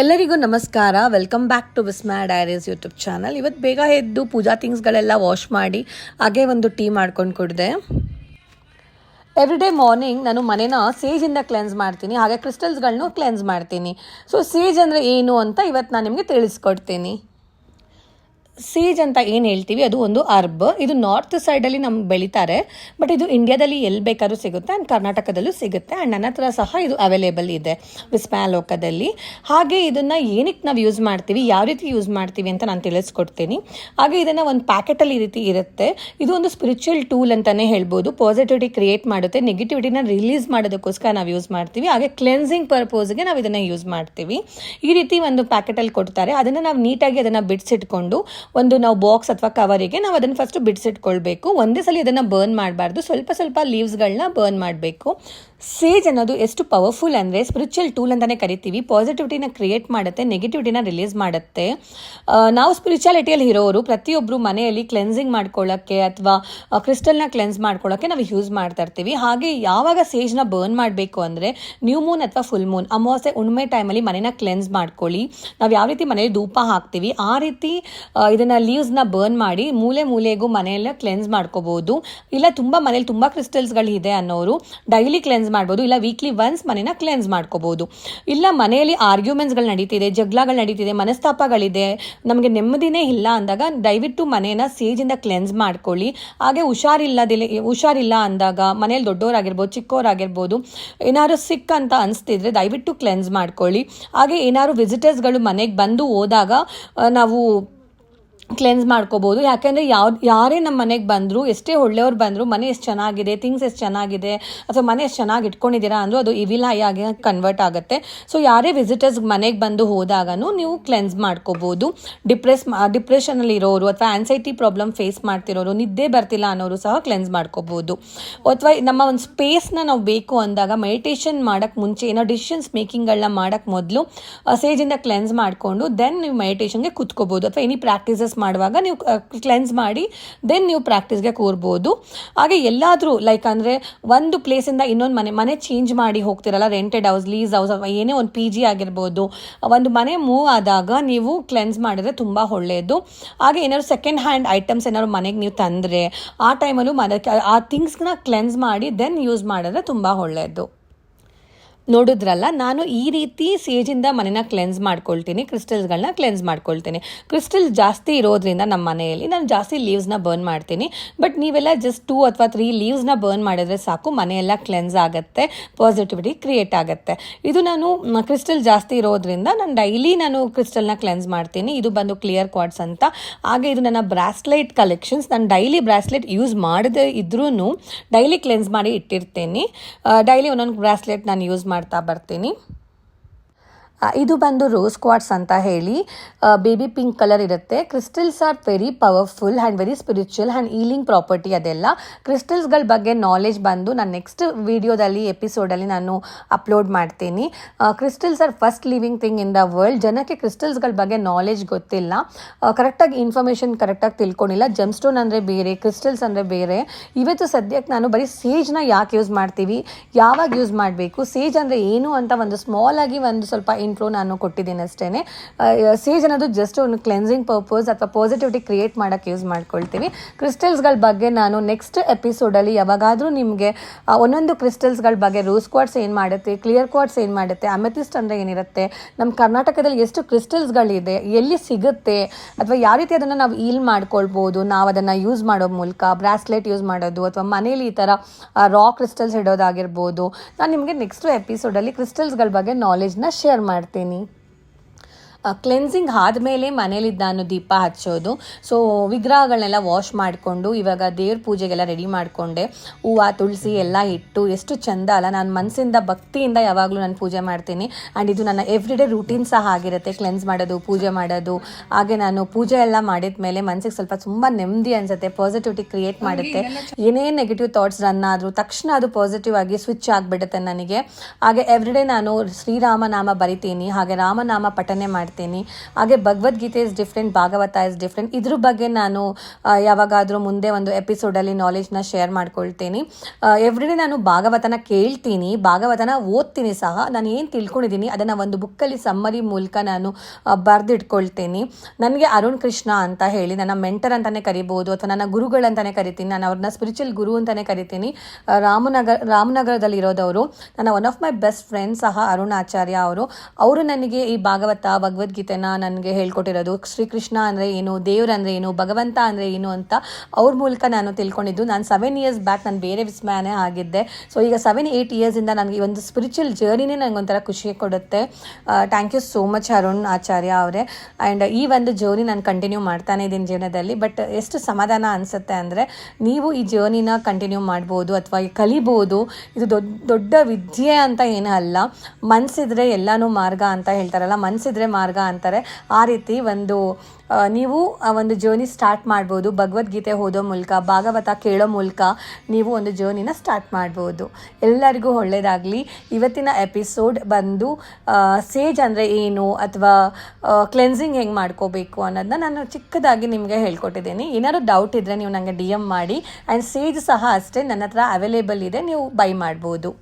ಎಲ್ಲರಿಗೂ ನಮಸ್ಕಾರ. Welcome back to Vismaya diaries YouTube channel. ಇವತ್ತು ಬೇಗ ಎದ್ದು ಪೂಜಾ ಥಿಂಗ್ಸ್ಗಳೆಲ್ಲ ವಾಶ್ ಮಾಡಿ ಹಾಗೆ ಒಂದು ಟೀ ಮಾಡ್ಕೊಂಡು ಕುಡಿದೆ. ಎವ್ರಿಡೇ ಮಾರ್ನಿಂಗ್ ನಾನು ಮನೇನ ಸೇಜಿಂದ ಕ್ಲೆನ್ಸ್ ಮಾಡ್ತೀನಿ, ಹಾಗೆ ಕ್ರಿಸ್ಟಲ್ಸ್ಗಳನ್ನೂ ಕ್ಲೆನ್ಸ್ ಮಾಡ್ತೀನಿ. ಸೊ ಸೇಜ್ ಅಂದರೆ ಏನು ಅಂತ ಇವತ್ತು ನಾನು ನಿಮಗೆ ತಿಳಿಸ್ಕೊಡ್ತೀನಿ. ಸೇಜ್ ಅಂತ ಏನು ಹೇಳ್ತೀವಿ ಅದು ಒಂದು ಅರ್ಬ್. ಇದು ನಾರ್ತ್ ಸೈಡಲ್ಲಿ ನಮ್ಗೆ ಬೆಳೀತಾರೆ, ಬಟ್ ಇದು ಇಂಡಿಯಾದಲ್ಲಿ ಎಲ್ಲಿ ಬೇಕಾದ್ರೂ ಸಿಗುತ್ತೆ ಆ್ಯಂಡ್ ಕರ್ನಾಟಕದಲ್ಲೂ ಸಿಗುತ್ತೆ ಆ್ಯಂಡ್ ನನ್ನ ಹತ್ರ ಸಹ ಇದು ಅವೈಲೇಬಲ್ ಇದೆ ವಿಸ್ಮಯ ಲೋಕದಲ್ಲಿ. ಹಾಗೆ ಇದನ್ನು ಏನಕ್ಕೆ ನಾವು ಯೂಸ್ ಮಾಡ್ತೀವಿ, ಯಾವ ರೀತಿ ಯೂಸ್ ಮಾಡ್ತೀವಿ ಅಂತ ನಾನು ತಿಳಿಸ್ಕೊಡ್ತೀನಿ. ಹಾಗೆ ಇದನ್ನು ಒಂದು ಪ್ಯಾಕೆಟಲ್ಲಿ ಈ ರೀತಿ ಇರುತ್ತೆ. ಇದು ಒಂದು ಸ್ಪಿರಿಚುವಲ್ ಟೂಲ್ ಅಂತಲೇ ಹೇಳ್ಬೋದು. ಪಾಸಿಟಿವಿಟಿ ಕ್ರಿಯೇಟ್ ಮಾಡುತ್ತೆ, ನೆಗೆಟಿವಿಟಿನ ರಿಲೀಸ್ ಮಾಡೋದಕ್ಕೋಸ್ಕರ ನಾವು ಯೂಸ್ ಮಾಡ್ತೀವಿ. ಹಾಗೆ ಕ್ಲೆನ್ಸಿಂಗ್ ಪರ್ಪೋಸ್ಗೆ ನಾವು ಇದನ್ನು ಯೂಸ್ ಮಾಡ್ತೀವಿ. ಈ ರೀತಿ ಒಂದು ಪ್ಯಾಕೆಟಲ್ಲಿ ಕೊಡ್ತಾರೆ. ಅದನ್ನು ನಾವು ನೀಟಾಗಿ ಅದನ್ನು ಬಿಡಿಸಿಟ್ಕೊಂಡು ಒಂದು ನಾವು ಬಾಕ್ಸ್ ಅಥವಾ ಕವರಿಗೆ ನಾವು ಅದನ್ನು ಫಸ್ಟ್ ಬಿಡಿಸಿಟ್ಕೊಳ್ಬೇಕು. ಒಂದೇ ಸಲ ಅದನ್ನು ಬರ್ನ್ ಮಾಡಬಾರ್ದು, ಸ್ವಲ್ಪ ಸ್ವಲ್ಪ ಲೀವ್ಸ್ಗಳನ್ನ ಬರ್ನ್ ಮಾಡಬೇಕು. ಸೇಜ್ ಅನ್ನೋದು ಎಷ್ಟು ಪವರ್ಫುಲ್ ಅಂದರೆ ಸ್ಪಿರಿಚುವಲ್ ಟೂಲ್ ಅಂತಲೇ ಕರಿತೀವಿ. ಪಾಸಿಟಿವಿಟಿನ ಕ್ರಿಯೇಟ್ ಮಾಡುತ್ತೆ, ನೆಗೆಟಿವಿಟಿನ ರಿಲೀಸ್ ಮಾಡುತ್ತೆ. ನಾವು ಸ್ಪಿರಿಚುಯಾಲಿಟಿಯಲ್ಲಿ ಇರೋರು ಪ್ರತಿಯೊಬ್ಬರು ಮನೆಯಲ್ಲಿ ಕ್ಲೆನ್ಸಿಂಗ್ ಮಾಡ್ಕೊಳ್ಳೋಕ್ಕೆ ಅಥವಾ ಕ್ರಿಸ್ಟಲ್ನ ಕ್ಲೆನ್ಸ್ ಮಾಡ್ಕೊಳ್ಳೋಕ್ಕೆ ನಾವು ಯೂಸ್ ಮಾಡ್ತಾ ಇರ್ತೀವಿ. ಹಾಗೆ ಯಾವಾಗ ಸೇಜ್ನ ಬರ್ನ್ ಮಾಡಬೇಕು ಅಂದರೆ ನ್ಯೂ ಮೂನ್ ಅಥವಾ ಫುಲ್ ಮೂನ್, ಅಮಾವಾಸ್ಯೆ ಹುಣ್ಣಿಮೆ ಟೈಮಲ್ಲಿ ಮನೇನ ಕ್ಲೆನ್ಸ್ ಮಾಡ್ಕೊಳ್ಳಿ. ನಾವು ಯಾವ ರೀತಿ ಮನೇಲಿ ಧೂಪ ಹಾಕ್ತೀವಿ ಆ ರೀತಿ ಇದನ್ನು ಲೀವ್ಸ್ನ ಬರ್ನ್ ಮಾಡಿ ಮೂಲೆ ಮೂಲೆಗೂ ಮನೆಯಲ್ಲ ಕ್ಲೆನ್ಸ್ ಮಾಡ್ಕೋಬೋದು. ಇಲ್ಲ ಮನೇಲಿ ತುಂಬ ಕ್ರಿಸ್ಟಲ್ಸ್ಗಳಿದೆ ಅನ್ನೋರು ಡೈಲಿ ಕ್ಲೆನ್ಸ್ ಮಾಡ್ಬೋದು, ಇಲ್ಲ ವೀಕ್ಲಿ ಒನ್ಸ್ ಮನೇನ ಕ್ಲೆನ್ಸ್ ಮಾಡ್ಕೋಬಹುದು. ಇಲ್ಲ ಮನೆಯಲ್ಲಿ ಆರ್ಗ್ಯುಮೆಂಟ್ಸ್ಗಳು ನಡೀತಿದೆ, ಜಗಳಗಳು ನಡೀತಿದೆ, ಮನಸ್ತಾಪಗಳಿದೆ, ನಮಗೆ ನೆಮ್ಮದಿನೇ ಇಲ್ಲ ಅಂದಾಗ ದಯವಿಟ್ಟು ಮನೇನ ಸೇಜಿಂದ ಕ್ಲೆನ್ಸ್ ಮಾಡ್ಕೊಳ್ಳಿ. ಹಾಗೆ ಹುಷಾರಿಲ್ಲ ಅಂದಾಗ ಮನೇಲಿ ದೊಡ್ಡವರಾಗಿರ್ಬೋದು ಚಿಕ್ಕವರಾಗಿರ್ಬೋದು ಏನಾದ್ರು ಸಿಕ್ ಅಂತ ಅನಿಸ್ತಿದ್ರೆ ದಯವಿಟ್ಟು ಕ್ಲೆನ್ಸ್ ಮಾಡ್ಕೊಳ್ಳಿ. ಹಾಗೆ ಏನಾದ್ರು ವಿಸಿಟರ್ಸ್ಗಳು ಮನೆಗೆ ಬಂದು ಹೋದಾಗ ನಾವು ಕ್ಲೆನ್ಸ್ ಮಾಡ್ಕೋಬೋದು. ಯಾಕೆಂದರೆ ಯಾರೇ ನಮ್ಮ ಮನೆಗೆ ಬಂದರೂ, ಎಷ್ಟೇ ಒಳ್ಳೆಯವ್ರು ಬಂದರೂ, ಮನೆ ಎಷ್ಟು ಚೆನ್ನಾಗಿದೆ, ಥಿಂಗ್ಸ್ ಎಷ್ಟು ಚೆನ್ನಾಗಿದೆ ಅಥವಾ ಮನೆ ಎಷ್ಟು ಚೆನ್ನಾಗಿ ಇಟ್ಕೊಂಡಿದ್ದೀರಾ ಅಂದರೂ ಅದು ಇವಿಲ್ ಐ ಆಗಿ ಕನ್ವರ್ಟ್ ಆಗುತ್ತೆ. ಸೊ ಯಾರೇ ವಿಸಿಟರ್ಸ್ ಮನೆಗೆ ಬಂದು ಹೋದಾಗೂ ನೀವು ಕ್ಲೆನ್ಸ್ ಮಾಡ್ಕೋಬೋದು. ಡಿಪ್ರೆಷನಲ್ಲಿ ಇರೋರು ಅಥವಾ ಆನ್ಸೈಟಿ ಪ್ರಾಬ್ಲಮ್ ಫೇಸ್ ಮಾಡ್ತಿರೋರು, ನಿದ್ದೆ ಬರ್ತಿಲ್ಲ ಅನ್ನೋರು ಸಹ ಕ್ಲೆನ್ಸ್ ಮಾಡ್ಕೋಬೋದು. ಅಥವಾ ನಮ್ಮ ಒಂದು ಸ್ಪೇಸ್ನ ನಾವು ಬೇಕು ಅಂದಾಗ ಮೆಡಿಟೇಷನ್ ಮಾಡೋಕ್ಕೆ ಮುಂಚೆ, ಏನೋ ಡಿಸಿಷನ್ಸ್ ಮೇಕಿಂಗ್ಗಳನ್ನ ಮಾಡೋಕ್ಕೆ ಮೊದಲು ಸೇಜಿಂದ ಕ್ಲೆನ್ಸ್ ಮಾಡಿಕೊಂಡು ದೆನ್ ನೀವು ಮೆಡಿಟೇಷನ್ಗೆ ಕೂತ್ಕೋಬೋದು. ಅಥವಾ ಎನಿ ಪ್ರಾಕ್ಟೀಸಸ್ ಮಾಡುವಾಗ ನೀವು ಕ್ಲೆನ್ಸ್ ಮಾಡಿ ದೆನ್ ನೀವು ಪ್ರಾಕ್ಟೀಸ್ಗೆ ಕೂರ್ಬೋದು. ಹಾಗೆ ಎಲ್ಲಾದರೂ ಅಂದರೆ ಒಂದು ಪ್ಲೇಸಿಂದ ಇನ್ನೊಂದು ಮನೆ ಚೇಂಜ್ ಮಾಡಿ ಹೋಗ್ತಿರಲ್ಲ, ರೆಂಟೆಡ್ ಹೌಸ್, ಲೀಸ್ ಹೌಸ್ ಅಥವಾ ಏನೇ ಒಂದು PG ಆಗಿರ್ಬೋದು, ಒಂದು ಮನೆ ಮೂವ್ ಆದಾಗ ನೀವು ಕ್ಲೆನ್ಸ್ ಮಾಡಿದ್ರೆ ತುಂಬ ಒಳ್ಳೆಯದು. ಹಾಗೆ ಏನಾದ್ರು ಸೆಕೆಂಡ್ ಹ್ಯಾಂಡ್ ಐಟಮ್ಸ್ ಏನಾದ್ರು ಮನೆಗೆ ನೀವು ತಂದರೆ ಆ ಟೈಮಲ್ಲೂ ಆ ಥಿಂಗ್ಸ್ನ ಕ್ಲೆನ್ಸ್ ಮಾಡಿ ದೆನ್ ಯೂಸ್ ಮಾಡಿದ್ರೆ ತುಂಬ ಒಳ್ಳೆಯದು. ನೋಡಿದ್ರಲ್ಲ, ನಾನು ಈ ರೀತಿ ಸೇಜಿಂದ ಮನೇನ ಕ್ಲೆನ್ಸ್ ಮಾಡ್ಕೊಳ್ತೀನಿ, ಕ್ರಿಸ್ಟಲ್ಸ್ಗಳನ್ನ ಕ್ಲೆನ್ಸ್ ಮಾಡ್ಕೊಳ್ತೀನಿ. ಕ್ರಿಸ್ಟಲ್ ಜಾಸ್ತಿ ಇರೋದ್ರಿಂದ ನಮ್ಮ ಮನೆಯಲ್ಲಿ ನಾನು ಜಾಸ್ತಿ ಲೀವ್ಸ್ನ ಬರ್ನ್ ಮಾಡ್ತೀನಿ. ಬಟ್ ನೀವೆಲ್ಲ ಜಸ್ಟ್ 2 ಅಥವಾ 3 ಲೀವ್ಸ್ನ ಬರ್ನ್ ಮಾಡಿದ್ರೆ ಸಾಕು, ಮನೆಯೆಲ್ಲ ಕ್ಲೆನ್ಸ್ ಆಗುತ್ತೆ, ಪಾಸಿಟಿವಿಟಿ ಕ್ರಿಯೇಟ್ ಆಗುತ್ತೆ. ಇದು ನಾನು ಕ್ರಿಸ್ಟಲ್ ಜಾಸ್ತಿ ಇರೋದ್ರಿಂದ ನಾನು ಡೈಲಿ ಕ್ರಿಸ್ಟಲ್ನ ಕ್ಲೆನ್ಸ್ ಮಾಡ್ತೀನಿ. ಇದು ಬಂದು ಕ್ಲಿಯರ್ ಕ್ವಾರ್ಟ್ಸ್ ಅಂತ. ಹಾಗೆ ಇದು ನನ್ನ ಬ್ರಾಸ್ಲೆಟ್ ಕಲೆಕ್ಷನ್ಸ್. ನಾನು ಡೈಲಿ ಬ್ರಾಸ್ಲೆಟ್ ಯೂಸ್ ಮಾಡದೇ ಇದ್ರೂ ಡೈಲಿ ಕ್ಲೆನ್ಸ್ ಮಾಡಿ ಇಟ್ಟಿರ್ತೀನಿ. ಡೈಲಿ ಒಂದೊಂದು ಬ್ರಾಸ್ಲೆಟ್ ನಾನು ಯೂಸ್ ಮಾಡ್ತಾ ಬರ್ತೀನಿ. ಇದು ಬಂದು ರೋಸ್ ಕ್ವಾರ್ಟ್ಸ್ ಅಂತ ಹೇಳಿ ಬೇಬಿ ಪಿಂಕ್ ಕಲರ್ ಇರುತ್ತೆ. Crystals are very powerful and very spiritual and healing property. ಅದೆಲ್ಲ ಕ್ರಿಸ್ಟಲ್ಸ್ಗಳ ಬಗ್ಗೆ ನಾಲೆಜ್ ಬಂದು ನಾನು ನೆಕ್ಸ್ಟ್ ವಿಡಿಯೋದಲ್ಲಿ ಎಪಿಸೋಡಲ್ಲಿ ನಾನು ಅಪ್ಲೋಡ್ ಮಾಡ್ತೀನಿ. Crystals are first living thing in the world. ಜನಕ್ಕೆ ಕ್ರಿಸ್ಟಲ್ಸ್ಗಳ ಬಗ್ಗೆ ನಾಲೆಜ್ ಗೊತ್ತಿಲ್ಲ, ಕರೆಕ್ಟಾಗಿ ಇನ್ಫಾರ್ಮೇಷನ್ ಕರೆಕ್ಟಾಗಿ ತಿಳ್ಕೊಂಡಿಲ್ಲ. ಜಮ್ ಸ್ಟೋನ್ ಅಂದರೆ ಬೇರೆ, ಕ್ರಿಸ್ಟಲ್ಸ್ ಅಂದರೆ ಬೇರೆ. ಇವತ್ತು ಸದ್ಯಕ್ಕೆ ನಾನು ಬರೀ ಸೇಜ್ನ ಯಾಕೆ ಯೂಸ್ ಮಾಡ್ತೀವಿ, ಯಾವಾಗ ಯೂಸ್ ಮಾಡಬೇಕು, ಸೇಜ್ ಅಂದರೆ ಏನು ಅಂತ ಒಂದು ಸ್ಮಾಲ್ ಆಗಿ ಒಂದು ಸ್ವಲ್ಪ ಇಂಟ್ರೋ ನಾನು ಕೊಟ್ಟಿದ್ದೀನಿ ಅಷ್ಟೇ. ಸೇಜ್ ಅನ್ನೋದು ಜಸ್ಟ್ ಒಂದು ಕ್ಲೆನ್ಸಿಂಗ್ ಪರ್ಪಸ್ ಅಥವಾ ಪಾಸಿಟಿವಿಟಿ ಕ್ರಿಯೇಟ್ ಮಾಡೋಕ್ಕೆ ಯೂಸ್ ಮಾಡ್ಕೊಳ್ತೀವಿ. ಕ್ರಿಸ್ಟಲ್ಸ್ಗಳ ಬಗ್ಗೆ ನಾನು ನೆಕ್ಸ್ಟ್ ಎಪಿಸೋಡಲ್ಲಿ ಯಾವಾಗಾದರೂ ನಿಮಗೆ ಒಂದೊಂದು ಕ್ರಿಸ್ಟಲ್ಸ್ಗಳ ಬಗ್ಗೆ, ರೋಸ್ ಕ್ವಾರ್ಟ್ಸ್ ಏನು ಮಾಡುತ್ತೆ, ಕ್ಲಿಯರ್ ಕ್ವಾರ್ಟ್ಸ್ ಏನು ಮಾಡುತ್ತೆ, ಅಮೆಥಿಸ್ಟ್ ಅಂದರೆ ಏನಿರುತ್ತೆ, ನಮ್ಮ ಕರ್ನಾಟಕದಲ್ಲಿ ಎಷ್ಟು ಕ್ರಿಸ್ಟಲ್ಸ್ಗಳಿದೆ, ಎಲ್ಲಿ ಸಿಗುತ್ತೆ, ಅಥವಾ ಯಾವ ರೀತಿ ಅದನ್ನು ನಾವು ಹೀಲ್ ಮಾಡ್ಕೊಳ್ಬೋದು ನಾವು ಅದನ್ನು ಯೂಸ್ ಮಾಡೋ ಮೂಲಕ, ಬ್ರಾಸ್ಲೆಟ್ ಯೂಸ್ ಮಾಡೋದು ಅಥವಾ ಮನೇಲಿ ಈ ಥರ ರಾ ಕ್ರಿಸ್ಟಲ್ಸ್ ಇಡೋದಾಗಿರ್ಬೋದು. ನಾನು ನಿಮಗೆ ನೆಕ್ಸ್ಟ್ ಎಪಿಸೋಡಲ್ಲಿ ಕ್ರಿಸ್ಟಲ್ಸ್ಗಳ ಬಗ್ಗೆ ನಾಲೆಜ್ನ ಶೇರ್ ಮಾಡ್ತೀನಿ. ಕ್ಲೆನ್ಸಿಂಗ್ ಆದಮೇಲೆ ಮನೇಲಿದ್ದು ನಾನು ದೀಪ ಹಚ್ಚೋದು. ಸೊ ವಿಗ್ರಹಗಳನ್ನೆಲ್ಲ ವಾಶ್ ಮಾಡಿಕೊಂಡು ಇವಾಗ ದೇವ್ರ ಪೂಜೆಗೆಲ್ಲ ರೆಡಿ ಮಾಡಿಕೊಂಡೆ. ಹೂವು ತುಳಸಿ ಎಲ್ಲ ಇಟ್ಟು ಎಷ್ಟು ಚೆಂದ ಅಲ್ಲ. ನಾನು ಮನಸ್ಸಿಂದ ಭಕ್ತಿಯಿಂದ ಯಾವಾಗಲೂ ನಾನು ಪೂಜೆ ಮಾಡ್ತೀನಿ. ಆ್ಯಂಡ್ ಇದು ನನ್ನ ಎವ್ರಿಡೇ ರೂಟೀನ್ ಸಹ ಆಗಿರುತ್ತೆ, ಕ್ಲೆನ್ಸ್ ಮಾಡೋದು, ಪೂಜೆ ಮಾಡೋದು. ಹಾಗೆ ನಾನು ಪೂಜೆ ಎಲ್ಲ ಮಾಡಿದ ಮೇಲೆ ಮನಸ್ಸಿಗೆ ಸ್ವಲ್ಪ ತುಂಬ ನೆಮ್ಮದಿ ಅನಿಸುತ್ತೆ, ಪಾಸಿಟಿವಿಟಿ ಕ್ರಿಯೇಟ್ ಮಾಡುತ್ತೆ. ಏನೇ ನೆಗೆಟಿವ್ ಥಾಟ್ಸ್ ರನ್ ಆದರೂ ತಕ್ಷಣ ಅದು ಪಾಸಿಟಿವ್ ಆಗಿ ಸ್ವಿಚ್ ಆಗಿಬಿಡುತ್ತೆ ನನಗೆ. ಹಾಗೆ ಎವ್ರಿಡೇ ನಾನು ಶ್ರೀರಾಮನಾಮ ಬರಿತೀನಿ, ಹಾಗೆ ರಾಮನಾಮ ಪಠನೆ ಮಾಡ್ತೀನಿ. ಮಾಡ್ತೀನಿ. ಹಾಗೆ Bhagavad Gita is different, Bhagavata is different. ಇದ್ರ ಬಗ್ಗೆ ನಾನು ಯಾವಾಗಾದರೂ ಮುಂದೆ ಒಂದು ಎಪಿಸೋಡಲ್ಲಿ ನಾಲೆಜ್ನ ಶೇರ್ ಮಾಡ್ಕೊಳ್ತೀನಿ. ಎವ್ರಿಡೇ ನಾನು ಭಾಗವತನ ಕೇಳ್ತೀನಿ, ಭಾಗವತನ ಓದ್ತೀನಿ ಸಹ. ನಾನು ಏನು ತಿಳ್ಕೊಂಡಿದ್ದೀನಿ ಅದನ್ನು ಒಂದು ಬುಕ್ಕಲ್ಲಿ ಸಮ್ಮರಿ ಮೂಲಕ ನಾನು ಬರೆದಿಟ್ಕೊಳ್ತೀನಿ. ನನಗೆ ಅರುಣ್ ಕೃಷ್ಣ ಅಂತ ಹೇಳಿ ನನ್ನ ಮೆಂಟರ್ ಅಂತಲೇ ಕರಿಬೋದು, ಅಥವಾ ನನ್ನ ಗುರುಗಳಂತಲೇ ಕರಿತೀನಿ. ನಾನು ಅವ್ರನ್ನ ಸ್ಪಿರಿಚುವಲ್ ಗುರು ಅಂತಲೇ ಕರಿತೀನಿ. ರಾಮನಗರದಲ್ಲಿ ಇರೋದವರು. ನನ್ನ one of my best friends ಸಹ ಅರುಣ್ ಆಚಾರ್ಯ ಅವರು ನನಗೆ ಈ ಭಗವದ್ಗೀತೆನ ನನಗೆ ಹೇಳ್ಕೊಟ್ಟಿರೋದು. ಶ್ರೀಕೃಷ್ಣ ಅಂದರೆ ಏನು, ದೇವ್ರಂದರೆ ಏನು, ಭಗವಂತ ಅಂದರೆ ಏನು ಅಂತ ಅವ್ರ ಮೂಲಕ ನಾನು ತಿಳ್ಕೊಂಡಿದ್ದು. ನಾನು 7 years ಬ್ಯಾಕ್ ನಾನು ಬೇರೆ ವಿಸ್ಮಯನೇ ಆಗಿದ್ದೆ. ಸೊ ಈಗ 7-8 yearsಯಿಂದ ನನಗೆ ಈ ಒಂದು ಸ್ಪಿರಿಚುವಲ್ ಜರ್ನಿನೇ ನನಗೊಂಥರ ಖುಷಿ ಕೊಡುತ್ತೆ. Thank you so much Arun Acharya ಅವರೇ. ಆ್ಯಂಡ್ ಈ ಒಂದು ಜರ್ನಿ ನಾನು ಕಂಟಿನ್ಯೂ ಮಾಡ್ತಾನೆ ಇದ್ದೀನಿ ಜೀವನದಲ್ಲಿ. ಬಟ್ ಎಷ್ಟು ಸಮಾಧಾನ ಅನಿಸುತ್ತೆ ಅಂದರೆ, ನೀವು ಈ ಜರ್ನಿನ ಕಂಟಿನ್ಯೂ ಮಾಡ್ಬೋದು ಅಥವಾ ಕಲಿಬೋದು. ಇದು ದೊಡ್ಡ ವಿದ್ಯೆ ಅಂತ ಏನೂ ಅಲ್ಲ. ಮನಸ್ಸಿದ್ರೆ ಎಲ್ಲನೂ ಮಾರ್ಗ ಅಂತ ಹೇಳ್ತಾರಲ್ಲ, ಮನಸ್ಸಿದ್ರೆ ಮಾರ್ಗ ಅಂತಾರೆ. ಆ ರೀತಿ ನೀವು ಒಂದು ಜರ್ನಿ ಸ್ಟಾರ್ಟ್ ಮಾಡ್ಬೋದು. ಭಗವದ್ಗೀತೆ ಓದೋ ಮೂಲಕ, ಭಾಗವತ ಕೇಳೋ ಮೂಲಕ ನೀವು ಒಂದು ಜರ್ನಿನ ಸ್ಟಾರ್ಟ್ ಮಾಡ್ಬೋದು. ಎಲ್ಲರಿಗೂ ಒಳ್ಳೆಯದಾಗಲಿ. ಇವತ್ತಿನ ಎಪಿಸೋಡ್ ಬಂದು ಸೇಜ್ ಅಂದರೆ ಏನು ಅಥವಾ ಕ್ಲೆನ್ಸಿಂಗ್ ಹೆಂಗೆ ಮಾಡ್ಕೋಬೇಕು ಅನ್ನೋದನ್ನ ನಾನು ಚಿಕ್ಕದಾಗಿ ನಿಮಗೆ ಹೇಳ್ಕೊಟ್ಟಿದ್ದೀನಿ. ಏನಾದರೂ ಡೌಟ್ ಇದ್ದರೆ ನೀವು ನನಗೆ DM ಮಾಡಿ. ಆ್ಯಂಡ್ ಸೇಜ್ ಸಹ ಅಷ್ಟೇ ನನ್ನ ಹತ್ರ ಅವೈಲೇಬಲ್ ಇದೆ, ನೀವು ಬೈ ಮಾಡ್ಬೋದು.